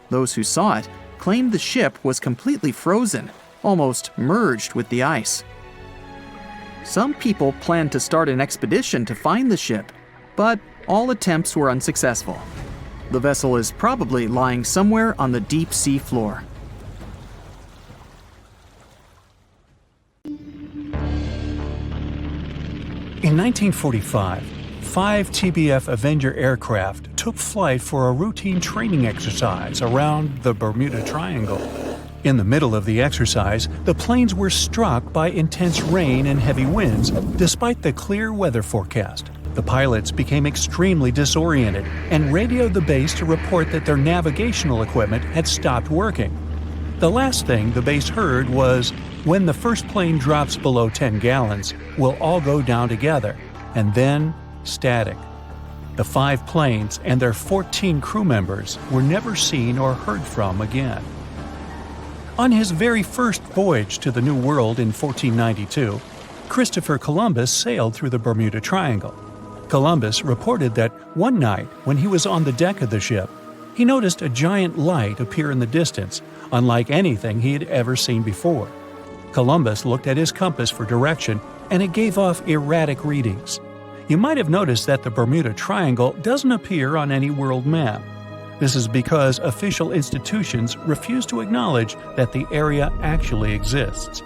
Those who saw it claimed the ship was completely frozen, almost merged with the ice. Some people planned to start an expedition to find the ship, but all attempts were unsuccessful. The vessel is probably lying somewhere on the deep sea floor. In 1945, 5 TBF Avenger aircraft took flight for a routine training exercise around the Bermuda Triangle. In the middle of the exercise, the planes were struck by intense rain and heavy winds, despite the clear weather forecast. The pilots became extremely disoriented and radioed the base to report that their navigational equipment had stopped working. The last thing the base heard was, "When the first plane drops below 10 gallons, we'll all go down together," and then static. The 5 planes and their 14 crew members were never seen or heard from again. On his very first voyage to the New World in 1492, Christopher Columbus sailed through the Bermuda Triangle. Columbus reported that one night when he was on the deck of the ship, he noticed a giant light appear in the distance, unlike anything he had ever seen before. Columbus looked at his compass for direction, and it gave off erratic readings. You might have noticed that the Bermuda Triangle doesn't appear on any world map. This is because official institutions refuse to acknowledge that the area actually exists.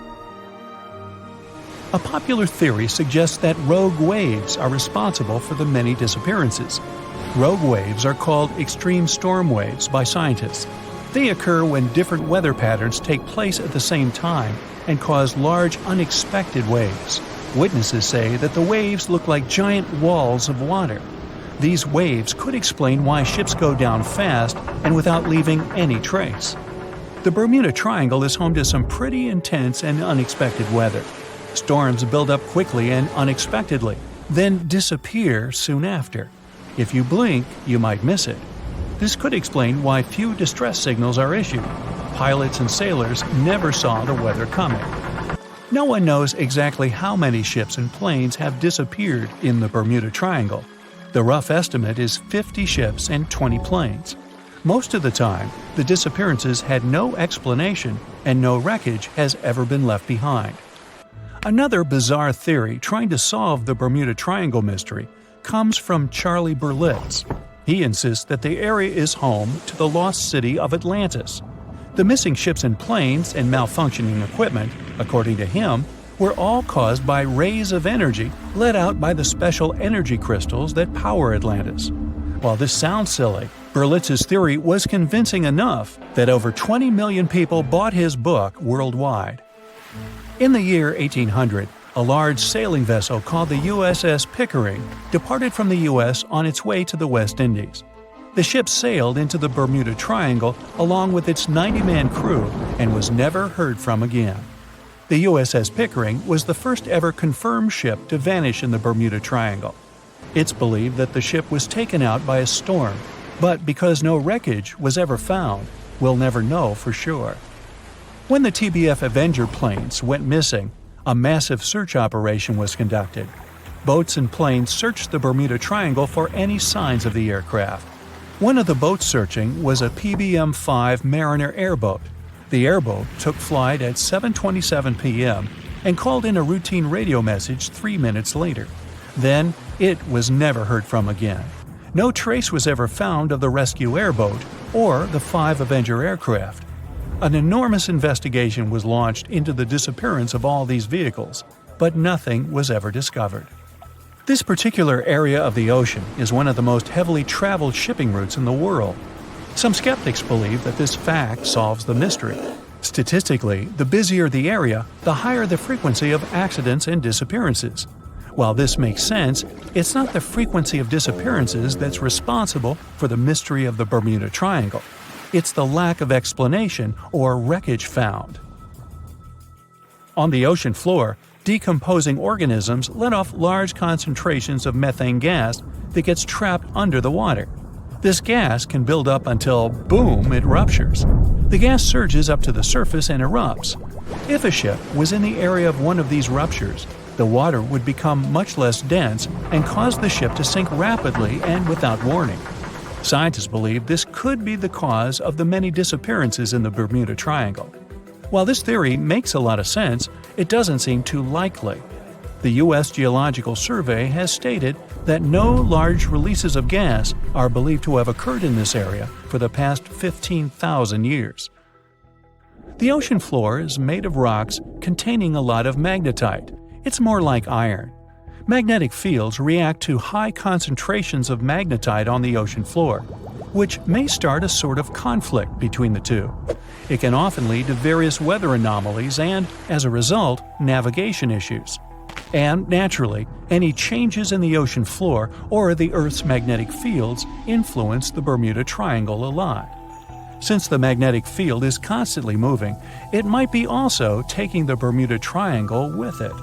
A popular theory suggests that rogue waves are responsible for the many disappearances. Rogue waves are called extreme storm waves by scientists. They occur when different weather patterns take place at the same time and cause large, unexpected waves. Witnesses say that the waves look like giant walls of water. These waves could explain why ships go down fast and without leaving any trace. The Bermuda Triangle is home to some pretty intense and unexpected weather. Storms build up quickly and unexpectedly, then disappear soon after. If you blink, you might miss it. This could explain why few distress signals are issued. Pilots and sailors never saw the weather coming. No one knows exactly how many ships and planes have disappeared in the Bermuda Triangle. The rough estimate is 50 ships and 20 planes. Most of the time, the disappearances had no explanation and no wreckage has ever been left behind. Another bizarre theory trying to solve the Bermuda Triangle mystery comes from Charlie Berlitz. He insists that the area is home to the lost city of Atlantis. The missing ships and planes and malfunctioning equipment, according to him, were all caused by rays of energy let out by the special energy crystals that power Atlantis. While this sounds silly, Berlitz's theory was convincing enough that over 20 million people bought his book worldwide. In the year 1800, a large sailing vessel called the USS Pickering departed from the U.S. on its way to the West Indies. The ship sailed into the Bermuda Triangle along with its 90-man crew and was never heard from again. The USS Pickering was the first ever confirmed ship to vanish in the Bermuda Triangle. It's believed that the ship was taken out by a storm, but because no wreckage was ever found, we'll never know for sure. When the TBF Avenger planes went missing, a massive search operation was conducted. Boats and planes searched the Bermuda Triangle for any signs of the aircraft. One of the boats searching was a PBM-5 Mariner airboat. The airboat took flight at 7:27 p.m. and called in a routine radio message 3 minutes later. Then, it was never heard from again. No trace was ever found of the rescue airboat or the 5 Avenger aircraft. An enormous investigation was launched into the disappearance of all these vehicles, but nothing was ever discovered. This particular area of the ocean is one of the most heavily traveled shipping routes in the world. Some skeptics believe that this fact solves the mystery. Statistically, the busier the area, the higher the frequency of accidents and disappearances. While this makes sense, it's not the frequency of disappearances that's responsible for the mystery of the Bermuda Triangle. It's the lack of explanation or wreckage found. On the ocean floor, decomposing organisms let off large concentrations of methane gas that gets trapped under the water. This gas can build up until, boom, it ruptures. The gas surges up to the surface and erupts. If a ship was in the area of one of these ruptures, the water would become much less dense and cause the ship to sink rapidly and without warning. Scientists believe this could be the cause of the many disappearances in the Bermuda Triangle. While this theory makes a lot of sense, it doesn't seem too likely. The U.S. Geological Survey has stated that no large releases of gas are believed to have occurred in this area for the past 15,000 years. The ocean floor is made of rocks containing a lot of magnetite. It's more like iron. Magnetic fields react to high concentrations of magnetite on the ocean floor, which may start a sort of conflict between the two. It can often lead to various weather anomalies and, as a result, navigation issues. And, naturally, any changes in the ocean floor or the Earth's magnetic fields influence the Bermuda Triangle a lot. Since the magnetic field is constantly moving, it might be also taking the Bermuda Triangle with it.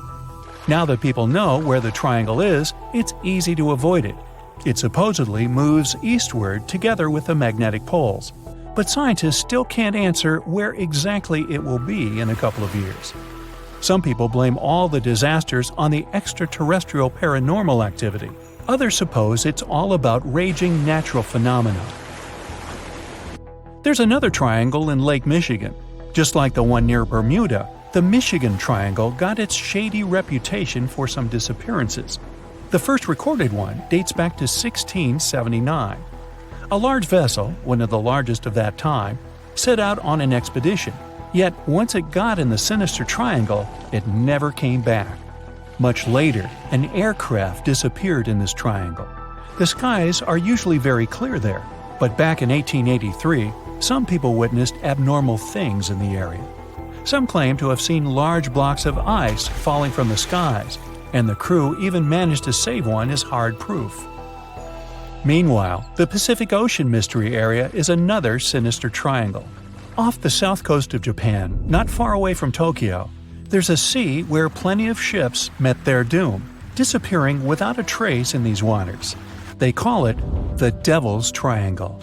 Now that people know where the triangle is, it's easy to avoid it. It supposedly moves eastward together with the magnetic poles, but scientists still can't answer where exactly it will be in a couple of years. Some people blame all the disasters on the extraterrestrial paranormal activity. Others suppose it's all about raging natural phenomena. There's another triangle in Lake Michigan. Just like the one near Bermuda, the Michigan Triangle got its shady reputation for some disappearances. The first recorded one dates back to 1679. A large vessel, one of the largest of that time, set out on an expedition, yet once it got in the sinister triangle, it never came back. Much later, an aircraft disappeared in this triangle. The skies are usually very clear there, but back in 1883, some people witnessed abnormal things in the area. Some claim to have seen large blocks of ice falling from the skies, and the crew even managed to save one as hard proof. Meanwhile, the Pacific Ocean Mystery Area is another sinister triangle. Off the south coast of Japan, not far away from Tokyo, there's a sea where plenty of ships met their doom, disappearing without a trace in these waters. They call it the Devil's Triangle.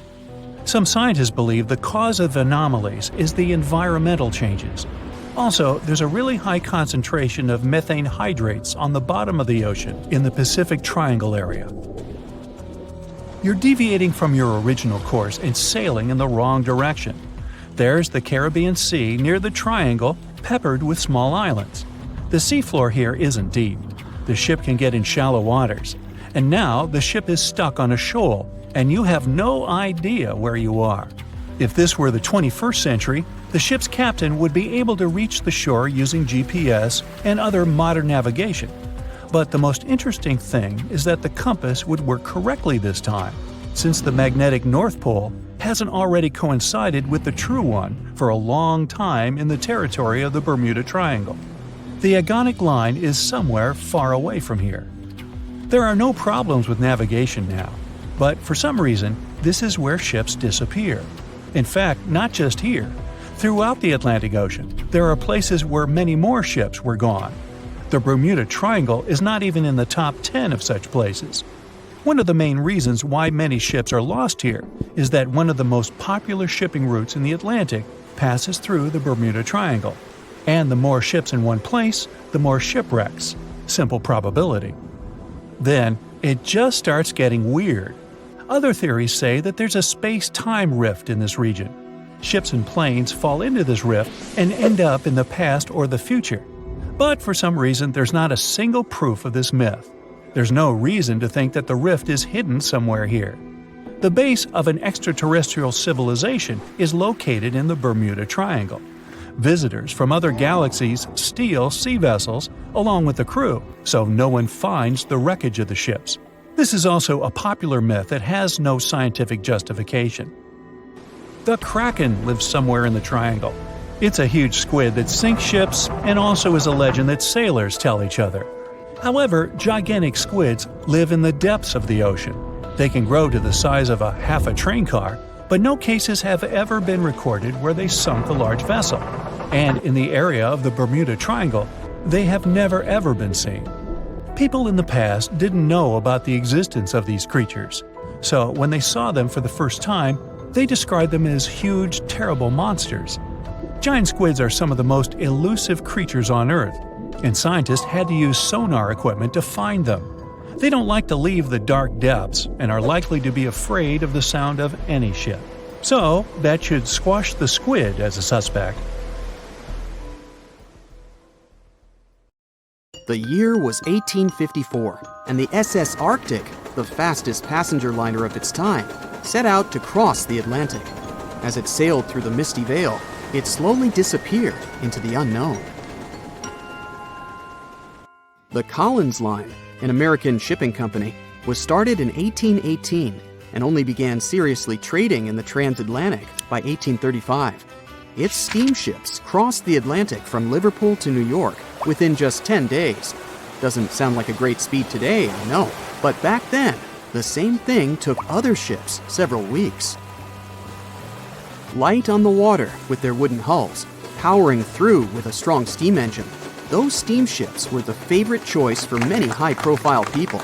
Some scientists believe the cause of anomalies is the environmental changes. Also, there's a really high concentration of methane hydrates on the bottom of the ocean in the Pacific Triangle area. You're deviating from your original course and sailing in the wrong direction. There's the Caribbean Sea near the triangle, peppered with small islands. The seafloor here isn't deep. The ship can get in shallow waters. And now the ship is stuck on a shoal, and you have no idea where you are. If this were the 21st century, the ship's captain would be able to reach the shore using GPS and other modern navigation. But the most interesting thing is that the compass would work correctly this time, since the magnetic North Pole hasn't already coincided with the true one for a long time in the territory of the Bermuda Triangle. The agonic line is somewhere far away from here. There are no problems with navigation now, but for some reason, this is where ships disappear. In fact, not just here. Throughout the Atlantic Ocean, there are places where many more ships were gone. The Bermuda Triangle is not even in the top 10 of such places. One of the main reasons why many ships are lost here is that one of the most popular shipping routes in the Atlantic passes through the Bermuda Triangle. And the more ships in one place, the more shipwrecks. Simple probability. Then, it just starts getting weird. Other theories say that there's a space-time rift in this region. Ships and planes fall into this rift and end up in the past or the future. But for some reason, there's not a single proof of this myth. There's no reason to think that the rift is hidden somewhere here. The base of an extraterrestrial civilization is located in the Bermuda Triangle. Visitors from other galaxies steal sea vessels along with the crew, so no one finds the wreckage of the ships. This is also a popular myth that has no scientific justification. The Kraken lives somewhere in the triangle. It's a huge squid that sinks ships and also is a legend that sailors tell each other. However, gigantic squids live in the depths of the ocean. They can grow to the size of half a train car, but no cases have ever been recorded where they sunk a large vessel. And in the area of the Bermuda Triangle, they have never ever been seen. People in the past didn't know about the existence of these creatures, so when they saw them for the first time, they described them as huge, terrible monsters. Giant squids are some of the most elusive creatures on Earth, and scientists had to use sonar equipment to find them. They don't like to leave the dark depths and are likely to be afraid of the sound of any ship. So, that should squash the squid as a suspect. The year was 1854, and the SS Arctic, the fastest passenger liner of its time, set out to cross the Atlantic. As it sailed through the misty veil, it slowly disappeared into the unknown. The Collins Line, an American shipping company, was started in 1818 and only began seriously trading in the transatlantic by 1835. Its steamships crossed the Atlantic from Liverpool to New York within just 10 days. Doesn't sound like a great speed today, I know, but back then, the same thing took other ships several weeks. Light on the water with their wooden hulls, powering through with a strong steam engine, those steamships were the favorite choice for many high-profile people.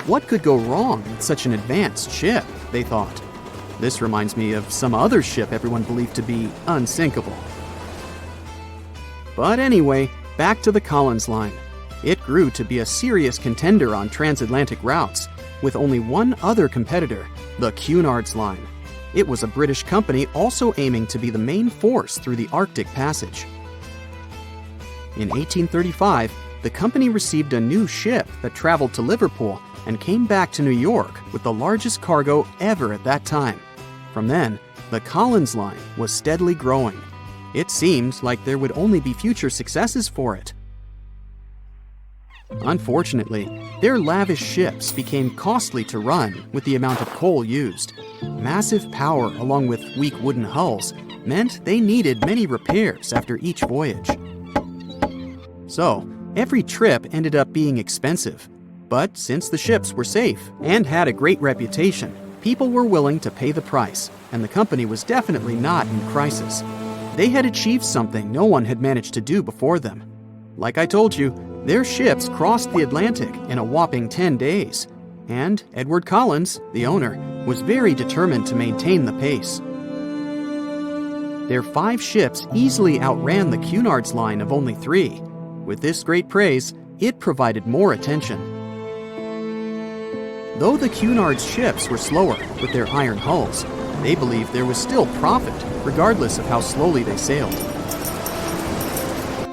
What could go wrong with such an advanced ship, they thought. This reminds me of some other ship everyone believed to be unsinkable. But anyway, back to the Collins Line. It grew to be a serious contender on transatlantic routes, with only one other competitor, the Cunard's Line. It was a British company also aiming to be the main force through the Arctic Passage. In 1835, the company received a new ship that traveled to Liverpool and came back to New York with the largest cargo ever at that time. From then, the Collins Line was steadily growing. It seemed like there would only be future successes for it. Unfortunately, their lavish ships became costly to run with the amount of coal used. Massive power along with weak wooden hulls meant they needed many repairs after each voyage. So, every trip ended up being expensive. But since the ships were safe and had a great reputation, people were willing to pay the price, and the company was definitely not in crisis. They had achieved something no one had managed to do before them. Like I told you, their ships crossed the Atlantic in a whopping 10 days, and Edward Collins, the owner, was very determined to maintain the pace. Their 5 ships easily outran the Cunard's Line of only 3. With this great praise, it provided more attention. Though the Cunard's ships were slower with their iron hulls, they believed there was still profit, regardless of how slowly they sailed.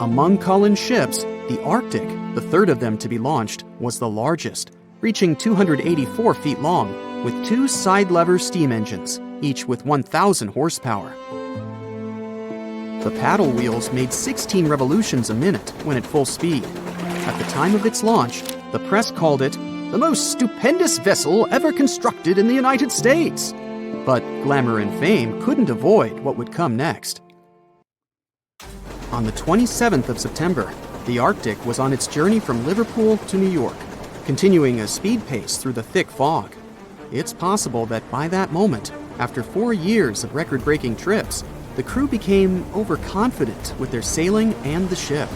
Among Collins' ships, the Arctic, the third of them to be launched, was the largest. reaching 284 feet long, with 2 side-lever steam engines, each with 1,000 horsepower. The paddle wheels made 16 revolutions a minute when at full speed. At the time of its launch, the press called it the most stupendous vessel ever constructed in the United States. But glamour and fame couldn't avoid what would come next. On the 27th of September, the Arctic was on its journey from Liverpool to New York, continuing a speed pace through the thick fog. It's possible that by that moment, after 4 years of record-breaking trips, the crew became overconfident with their sailing and the ship.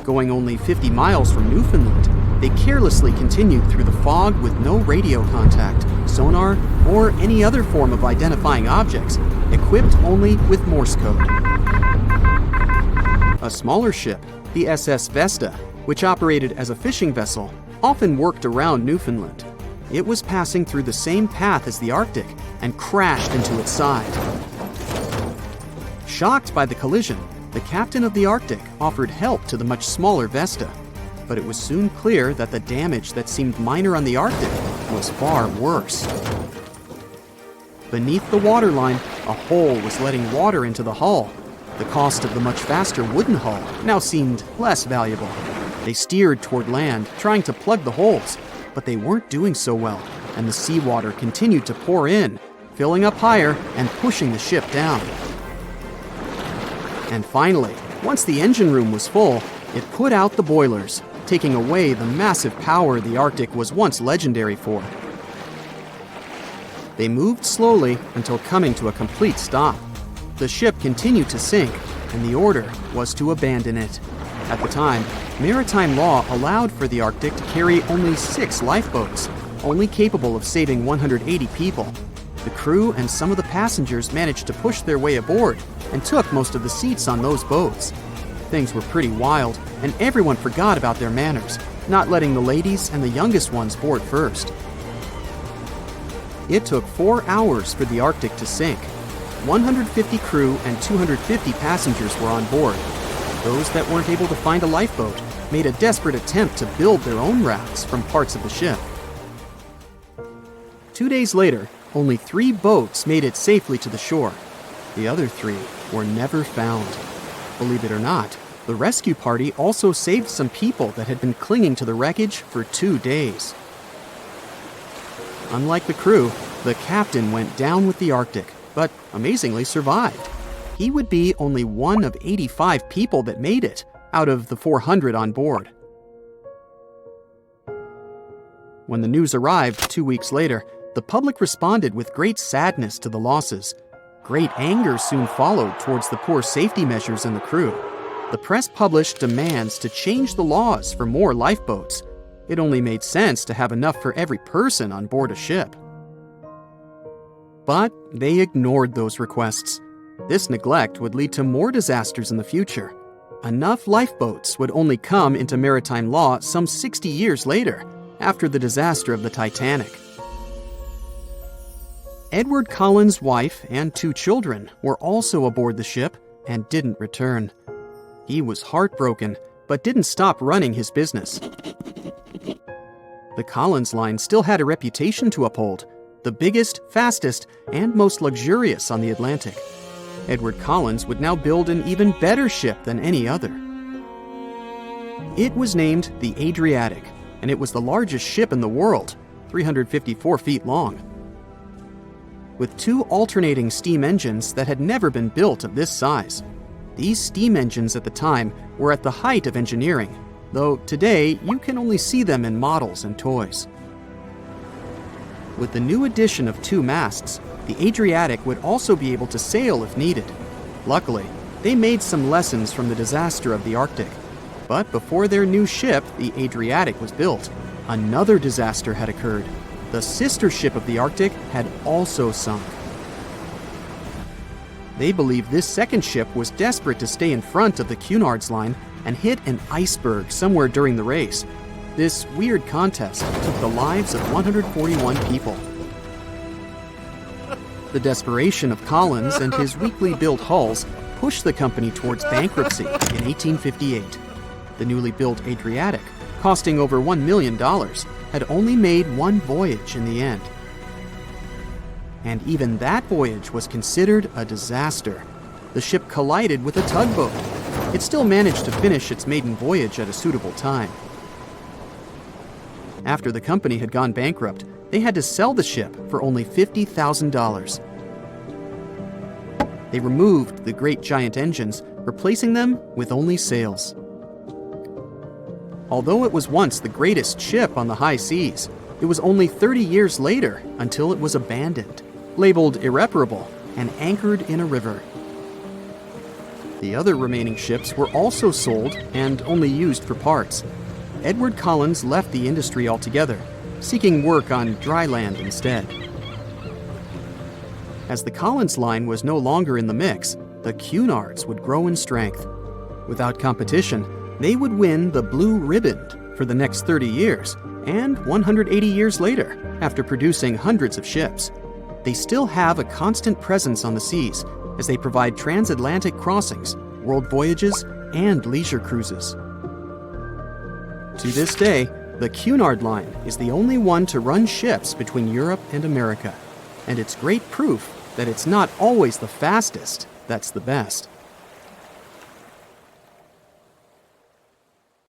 Going only 50 miles from Newfoundland, they carelessly continued through the fog with no radio contact, sonar, or any other form of identifying objects, equipped only with Morse code. A smaller ship, the SS Vesta, which operated as a fishing vessel, often worked around Newfoundland. It was passing through the same path as the Arctic and crashed into its side. Shocked by the collision, the captain of the Arctic offered help to the much smaller Vesta, but it was soon clear that the damage that seemed minor on the Arctic was far worse. Beneath the waterline, a hole was letting water into the hull. The cost of the much faster wooden hull now seemed less valuable. They steered toward land, trying to plug the holes, but they weren't doing so well, and the seawater continued to pour in, filling up higher and pushing the ship down. And finally, once the engine room was full, it put out the boilers, taking away the massive power the Arctic was once legendary for. They moved slowly until coming to a complete stop. The ship continued to sink, and the order was to abandon it. At the time, maritime law allowed for the Arctic to carry only 6 lifeboats, only capable of saving 180 people. The crew and some of the passengers managed to push their way aboard and took most of the seats on those boats. Things were pretty wild, and everyone forgot about their manners, not letting the ladies and the youngest ones board first. It took 4 hours for the Arctic to sink. 150 crew and 250 passengers were on board. Those that weren't able to find a lifeboat made a desperate attempt to build their own rafts from parts of the ship. 2 days later, only 3 boats made it safely to the shore. The other 3 were never found. Believe it or not, the rescue party also saved some people that had been clinging to the wreckage for 2 days. Unlike the crew, the captain went down with the Arctic, but amazingly survived. He would be only one of 85 people that made it, out of the 400 on board. When the news arrived 2 weeks later, the public responded with great sadness to the losses. Great anger soon followed towards the poor safety measures in the crew. The press published demands to change the laws for more lifeboats. It only made sense to have enough for every person on board a ship. But they ignored those requests. This neglect would lead to more disasters in the future. Enough lifeboats would only come into maritime law some 60 years later, after the disaster of the Titanic. Edward Cullen's wife and 2 children were also aboard the ship and didn't return. He was heartbroken, but didn't stop running his business. The Collins line still had a reputation to uphold, the biggest, fastest, and most luxurious on the Atlantic. Edward Collins would now build an even better ship than any other. It was named the Adriatic, and it was the largest ship in the world, 354 feet long. With 2 alternating steam engines that had never been built of this size. These steam engines at the time were at the height of engineering, though today you can only see them in models and toys. With the new addition of 2 masts, the Adriatic would also be able to sail if needed. Luckily, they made some lessons from the disaster of the Arctic. But before their new ship, the Adriatic, was built, another disaster had occurred. The sister ship of the Arctic had also sunk. They believe this second ship was desperate to stay in front of the Cunard's line and hit an iceberg somewhere during the race. This weird contest took the lives of 141 people. The desperation of Collins and his weakly built hulls pushed the company towards bankruptcy in 1858. The newly built Adriatic costing over $1 million, had only made one voyage in the end. And even that voyage was considered a disaster. The ship collided with a tugboat. It still managed to finish its maiden voyage at a suitable time. After the company had gone bankrupt, they had to sell the ship for only $50,000. They removed the great giant engines, replacing them with only sails. Although it was once the greatest ship on the high seas, it was only 30 years later until it was abandoned, labeled irreparable, and anchored in a river. The other remaining ships were also sold and only used for parts. Edward Collins left the industry altogether, seeking work on dry land instead. As the Collins line was no longer in the mix, the Cunards would grow in strength. Without competition, they would win the Blue Riband for the next 30 years, and 180 years later, after producing hundreds of ships. They still have a constant presence on the seas as they provide transatlantic crossings, world voyages, and leisure cruises. To this day, the Cunard Line is the only one to run ships between Europe and America, and it's great proof that it's not always the fastest that's the best.